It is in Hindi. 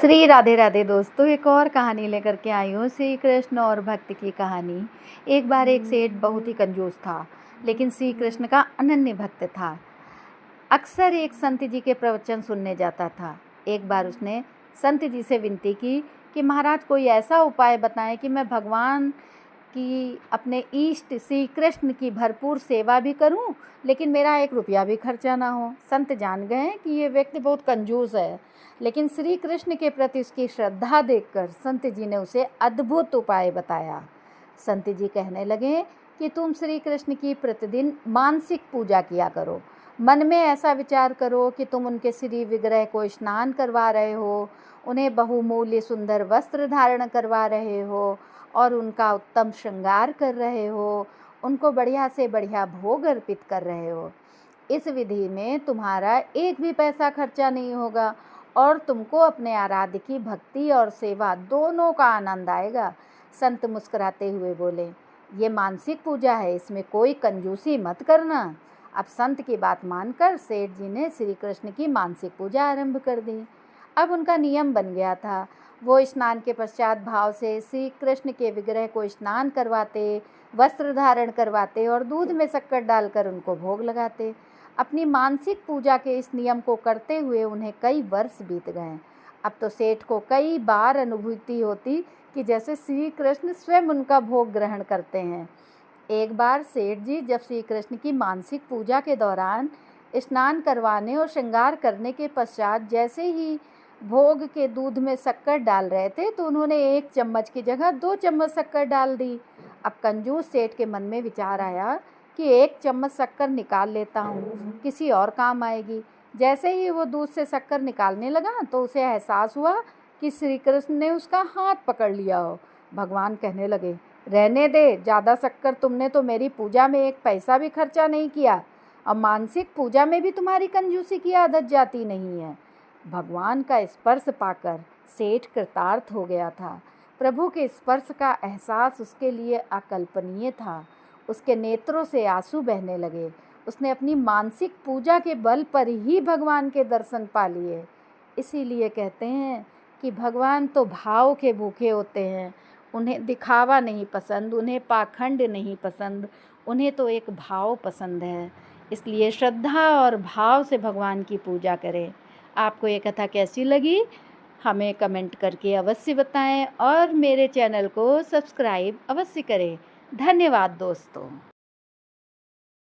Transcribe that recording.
श्री राधे राधे दोस्तों, एक और कहानी लेकर के आई हूँ। श्री कृष्ण और भक्त की कहानी। एक बार एक सेठ बहुत ही कंजूस था, लेकिन श्री कृष्ण का अनन्य भक्त था। अक्सर एक संत जी के प्रवचन सुनने जाता था। एक बार उसने संत जी से विनती की कि महाराज, कोई ऐसा उपाय बताएं कि मैं भगवान कि अपने इष्ट श्री कृष्ण की भरपूर सेवा भी करूं, लेकिन मेरा एक रुपया भी खर्चा ना हो। संत जान गए कि ये व्यक्ति बहुत कंजूस है, लेकिन श्री कृष्ण के प्रति उसकी श्रद्धा देखकर संत जी ने उसे अद्भुत उपाय बताया। संत जी कहने लगे कि तुम श्री कृष्ण की प्रतिदिन मानसिक पूजा किया करो। मन में ऐसा विचार करो कि तुम उनके श्री विग्रह को स्नान करवा रहे हो, उन्हें बहुमूल्य सुंदर वस्त्र धारण करवा रहे हो और उनका उत्तम श्रृंगार कर रहे हो, उनको बढ़िया से बढ़िया भोग अर्पित कर रहे हो। इस विधि में तुम्हारा एक भी पैसा खर्चा नहीं होगा और तुमको अपने आराध्य की भक्ति और सेवा दोनों का आनंद आएगा। संत मुस्कुराते हुए बोले, ये मानसिक पूजा है, इसमें कोई कंजूसी मत करना। अब संत की बात मानकर सेठ जी ने श्री कृष्ण की मानसिक पूजा आरंभ कर दी। अब उनका नियम बन गया था। वो स्नान के पश्चात भाव से श्री कृष्ण के विग्रह को स्नान करवाते, वस्त्र धारण करवाते और दूध में शक्कर डालकर उनको भोग लगाते। अपनी मानसिक पूजा के इस नियम को करते हुए उन्हें कई वर्ष बीत गए। अब तो सेठ को कई बार अनुभूति होती कि जैसे श्री कृष्ण स्वयं उनका भोग ग्रहण करते हैं। एक बार सेठ जी जब श्री कृष्ण की मानसिक पूजा के दौरान स्नान करवाने और श्रृंगार करने के पश्चात जैसे ही भोग के दूध में शक्कर डाल रहे थे, तो उन्होंने 1 चम्मच की जगह 2 चम्मच शक्कर डाल दी। अब कंजूस सेठ के मन में विचार आया कि 1 चम्मच शक्कर निकाल लेता हूँ, किसी और काम आएगी। जैसे ही वो दूध से शक्कर निकालने लगा तो उसे एहसास हुआ कि श्री कृष्ण ने उसका हाथ पकड़ लिया हो। भगवान कहने लगे, रहने दे, ज़्यादा शक्कर तुमने तो मेरी पूजा में 1 पैसा भी खर्चा नहीं किया। अब मानसिक पूजा में भी तुम्हारी कंजूसी की आदत जाती नहीं है। भगवान का स्पर्श पाकर सेठ कृतार्थ हो गया था। प्रभु के स्पर्श का एहसास उसके लिए अकल्पनीय था। उसके नेत्रों से आंसू बहने लगे। उसने अपनी मानसिक पूजा के बल पर ही भगवान के दर्शन पा लिए। इसीलिए कहते हैं कि भगवान तो भाव के भूखे होते हैं। उन्हें दिखावा नहीं पसंद, उन्हें पाखंड नहीं पसंद, उन्हें तो एक भाव पसंद है। इसलिए श्रद्धा और भाव से भगवान की पूजा करें। आपको ये कथा कैसी लगी हमें कमेंट करके अवश्य बताएं और मेरे चैनल को सब्सक्राइब अवश्य करें। धन्यवाद दोस्तों।